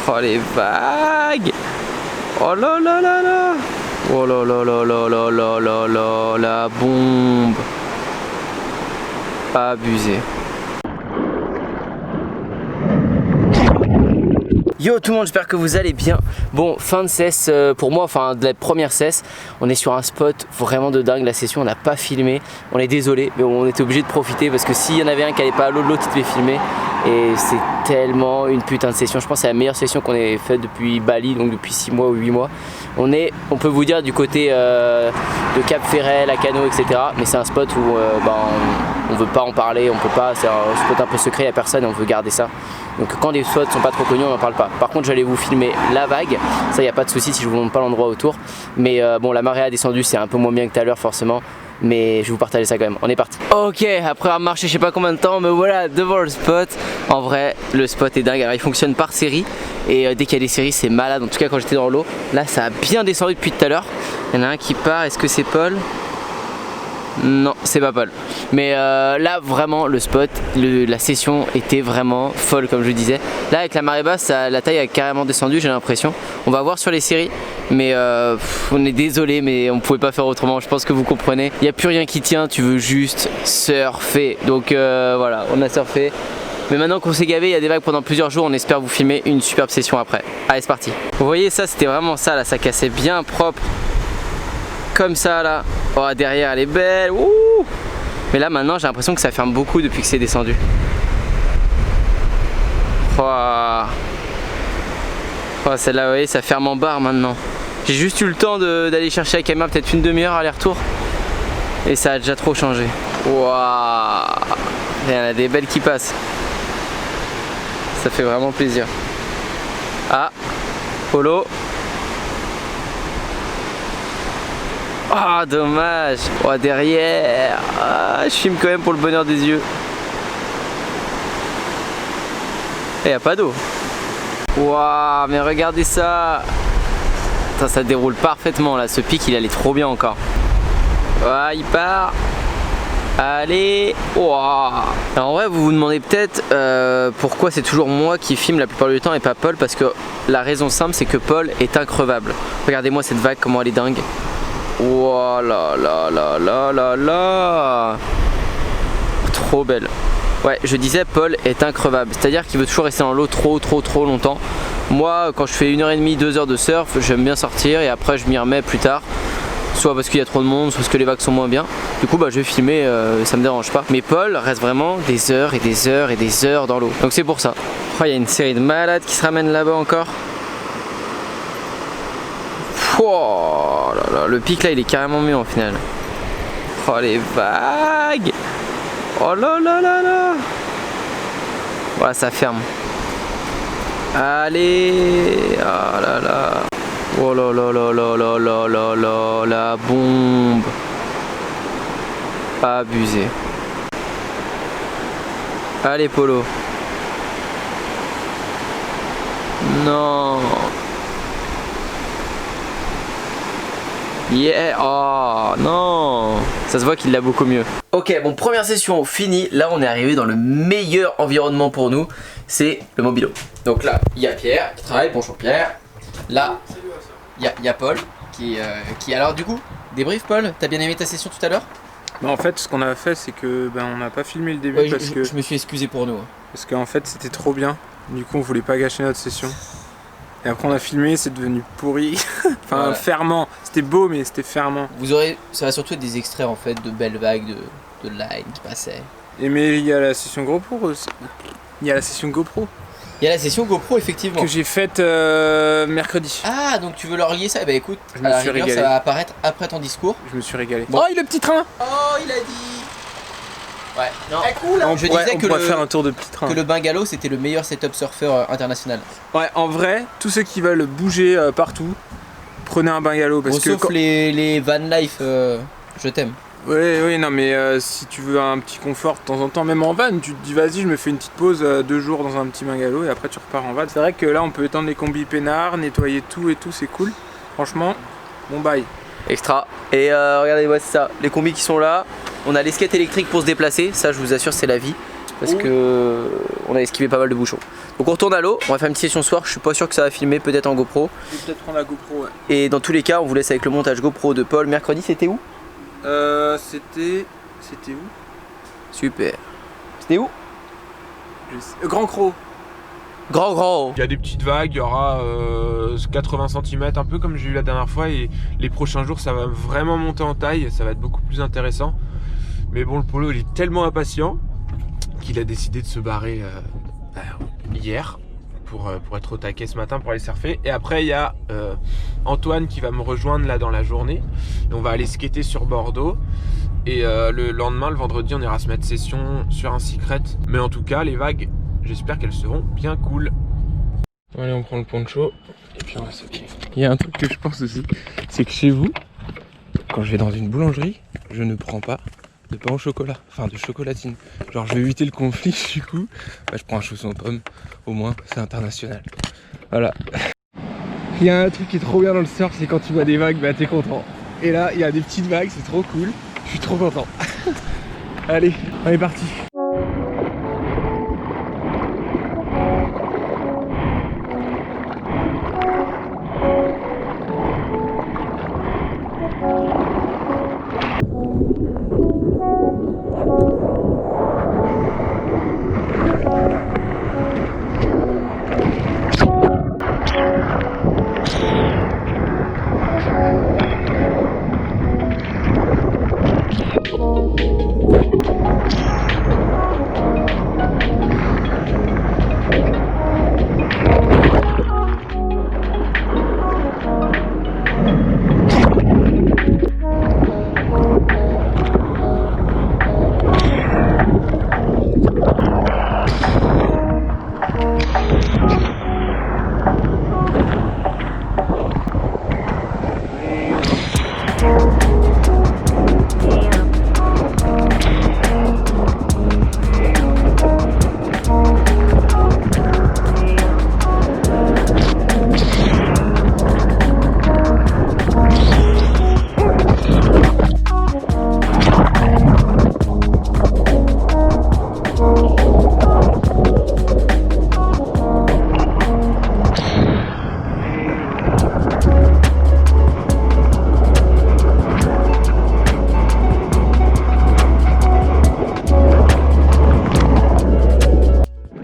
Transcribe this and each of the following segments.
Oh les vagues. Oh là là là là. Oh là là là là là là là là. La bombe. Abusé. Yo tout le monde, j'espère que vous allez bien. Bon, fin de cesse pour moi, enfin de la première cesse. On est sur un spot vraiment de dingue. La session on n'a pas filmé. On est désolé, mais on était obligé de profiter parce que s'il y en avait un qui allait pas à l'eau, l'autre il devait filmer. Et c'est tellement une putain de session. Je pense que c'est la meilleure session qu'on ait faite depuis Bali, donc depuis 6 mois ou 8 mois. On peut vous dire du côté de Cap Ferret, Lacanau, etc. Mais c'est un spot où on veut pas en parler, on peut pas. C'est un spot un peu secret, il n'y a personne et on veut garder ça. Donc quand les spots sont pas trop connus, on n'en parle pas. Par contre, j'allais vous filmer la vague. Ça, il n'y a pas de souci si je vous montre pas l'endroit autour. Mais bon, la marée a descendu, c'est un peu moins bien que tout à l'heure forcément. Mais je vais vous partager ça quand même. On est parti. Ok, après avoir marché je sais pas combien de temps, me voilà devant le spot. En vrai, le spot est dingue. Alors il fonctionne par série. Et dès qu'il y a des séries, c'est malade. En tout cas, quand j'étais dans l'eau, là ça a bien descendu depuis tout à l'heure. Il y en a un qui part. Est-ce que c'est Paul ? Non, c'est pas Paul. Mais là vraiment le spot, la session était vraiment folle comme je disais. Là avec la marée basse, la taille a carrément descendu, j'ai l'impression. On va voir sur les séries. Mais on est désolé, mais on pouvait pas faire autrement. Je pense que vous comprenez. Il n'y a plus rien qui tient, tu veux juste surfer. Donc voilà, on a surfé. Mais maintenant qu'on s'est gavé, il y a des vagues pendant plusieurs jours. On espère vous filmer une superbe session après. Allez, c'est parti. Vous voyez ça, c'était vraiment ça là, ça cassait bien propre. Comme ça là. Oh, derrière elle est belle. Ouh. Mais là maintenant j'ai l'impression que ça ferme beaucoup depuis que c'est descendu. Oh, celle-là, vous voyez, ça ferme en barre maintenant. J'ai juste eu le temps d'aller chercher la caméra, peut-être une demi-heure aller-retour. Et ça a déjà trop changé. Waouh. Il y en a des belles qui passent. Ça fait vraiment plaisir. Ah, Polo. Ah, dommage. Oh, derrière. Ah, je filme quand même pour le bonheur des yeux. Et y a pas d'eau. Waouh, mais regardez ça. Attends, ça déroule parfaitement là. Ce pic, il allait trop bien encore. Ah, il part. Allez. Waouh. Alors en vrai, vous vous demandez peut-être pourquoi c'est toujours moi qui filme la plupart du temps et pas Paul. Parce que la raison simple, c'est que Paul est increvable. Regardez-moi cette vague, comment elle est dingue. Oh là là là là là là. Trop belle. Ouais, je disais Paul est increvable. C'est-à-dire qu'il veut toujours rester dans l'eau trop longtemps. Moi, quand je fais 1h30, 2 heures de surf, j'aime bien sortir et après je m'y remets plus tard. Soit parce qu'il y a trop de monde, soit parce que les vagues sont moins bien. Du coup, je vais filmer, ça me dérange pas. Mais Paul reste vraiment des heures et des heures et des heures dans l'eau. Donc c'est pour ça. Oh, il y a une série de malades qui se ramènent là-bas encore. Oh là là, le pic là il est carrément mieux en final. Oh les vagues. Oh là là là là. Voilà, ça ferme. Allez. Oh là là. Oh là là là là là là là là. La bombe. Abusé. Allez Polo. Non. Yeah, oh non, ça se voit qu'il l'a beaucoup mieux. Ok, bon, première session finie. Là on est arrivé dans le meilleur environnement pour nous, c'est le mobilo. Donc là, il y a Pierre qui travaille, bonjour Pierre. Là, il y a Paul qui alors du coup, débrief Paul, t'as bien aimé ta session tout à l'heure? Bah en fait ce qu'on a fait c'est que on n'a pas filmé le début parce que je me suis excusé pour nous. Parce qu'en fait c'était trop bien, du coup on voulait pas gâcher notre session. Et après on a filmé, c'est devenu pourri. Enfin voilà. Fermant, c'était beau mais c'était fermant. Ça va surtout être des extraits en fait de belles vagues, de line qui passaient. Et mais il y a la session GoPro aussi. Il y a la session GoPro. Il y a la session GoPro effectivement. Que j'ai faite mercredi. Ah donc tu veux leur lier ça? Eh ben écoute, je me suis régalé. Ça va apparaître après ton discours. Je me suis régalé. Bon. Oh il le petit train. Oh il a dit. Ouais. Non. Cool, hein. Je disais que faire un tour de petit train. Que le bungalow c'était le meilleur setup surfeur international. Ouais, en vrai, tous ceux qui veulent bouger partout, prenez un bungalow parce que sauf les van life, je t'aime. Oui, non mais si tu veux un petit confort de temps en temps, même en van, tu te dis vas-y je me fais une petite pause 2 jours dans un petit bungalow et après tu repars en van. C'est vrai que là on peut étendre les combis peinards, nettoyer tout et tout, c'est cool. Franchement, bon bail. Extra. Et regardez, ouais, c'est ça, les combis qui sont là. On a les skates électriques pour se déplacer, ça je vous assure c'est la vie. Parce que on a esquivé pas mal de bouchons. Donc on retourne à l'eau, on va faire une petite session ce soir, je suis pas sûr que ça va filmer, peut-être en GoPro. Je vais peut-être prendre la GoPro, ouais. Et dans tous les cas, on vous laisse avec le montage GoPro de Paul. Mercredi, c'était où? C'était où? Super. C'était où? Grand Croc. Grand. Il y a des petites vagues, il y aura 80 cm, un peu comme j'ai eu la dernière fois. Et les prochains jours, ça va vraiment monter en taille, ça va être beaucoup plus intéressant. Mais bon, le polo, il est tellement impatient qu'il a décidé de se barrer hier pour être au taquet ce matin pour aller surfer. Et après, il y a Antoine qui va me rejoindre là dans la journée. Et on va aller skater sur Bordeaux. Et le lendemain, le vendredi, on ira se mettre session sur un secret. Mais en tout cas, les vagues, j'espère qu'elles seront bien cool. Allez, on prend le poncho et puis on va sauter. Il y a un truc que je pense aussi, c'est que chez vous, quand je vais dans une boulangerie, je ne prends pas de pain au chocolat, enfin de chocolatine. Genre je vais éviter le conflit, du coup, je prends un chausson aux pommes, au moins c'est international. Voilà. Il y a un truc qui est trop bien dans le surf, c'est quand tu vois des vagues, bah t'es content. Et là, il y a des petites vagues, c'est trop cool, je suis trop content. Allez, on est parti.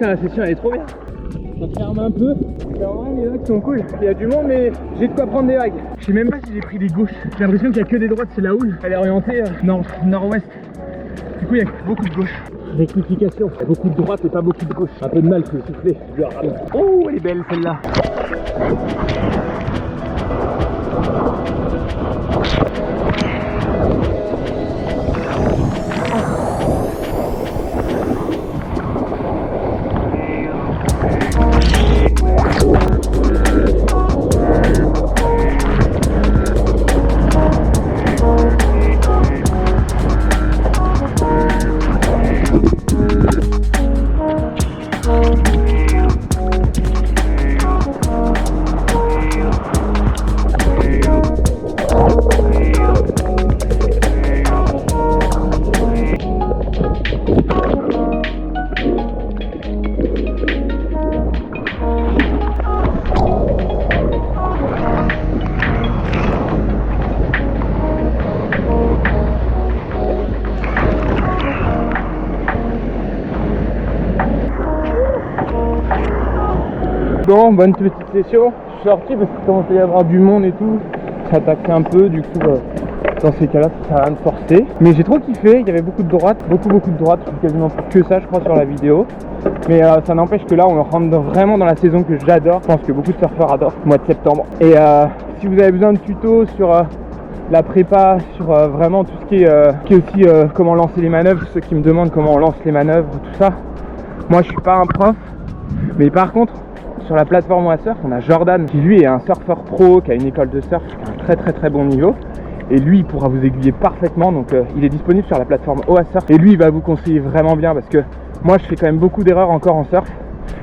La session elle est trop bien. Ça ferme un peu. Et en vrai les vagues sont cool. Il y a du monde mais j'ai de quoi prendre des vagues. Je sais même pas si j'ai pris des gauches. J'ai l'impression qu'il y a que des droites, c'est la houle. Elle est orientée nord-ouest. Du coup il y a beaucoup de gauche. Rectification. Il y a beaucoup de droite et pas beaucoup de gauche. Un peu de mal que le souffler. Je rame. Oh elle est belle celle-là. Bon, bonne petite session. Je suis sorti parce qu'il commençait à y avoir du monde et tout. Ça taxait un peu, du coup, dans ces cas-là, ça sert à rien de forcer. Mais j'ai trop kiffé, il y avait beaucoup de droites, beaucoup de droites. Je fais quasiment que ça, je crois, sur la vidéo. Mais ça n'empêche que là, on rentre vraiment dans la saison que j'adore. Je pense que beaucoup de surfeurs adorent, le mois de septembre. Et si vous avez besoin de tutos sur la prépa, sur vraiment tout ce qui est aussi comment lancer les manœuvres, ceux qui me demandent comment on lance les manœuvres, tout ça. Moi, je suis pas un prof, mais par contre, sur la plateforme OASurf, on a Jordan qui lui est un surfeur pro, qui a une école de surf, qui a un très bon niveau. Et lui, il pourra vous aiguiller parfaitement. Donc il est disponible sur la plateforme OASurf. Et lui, il va vous conseiller vraiment bien parce que moi, je fais quand même beaucoup d'erreurs encore en surf.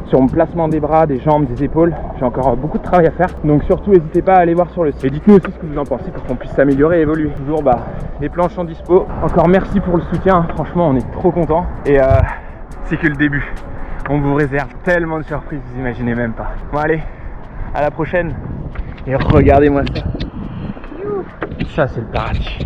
Sur mon placement des bras, des jambes, des épaules. J'ai encore beaucoup de travail à faire. Donc surtout, n'hésitez pas à aller voir sur le site. Et dites-nous aussi ce que vous en pensez pour qu'on puisse s'améliorer et évoluer. Toujours, les planches sont dispo. Encore merci pour le soutien. Franchement, on est trop contents. Et c'est que le début. On vous réserve tellement de surprises, vous imaginez même pas. Bon allez, à la prochaine. Et regardez-moi ça. Ça c'est le paradis.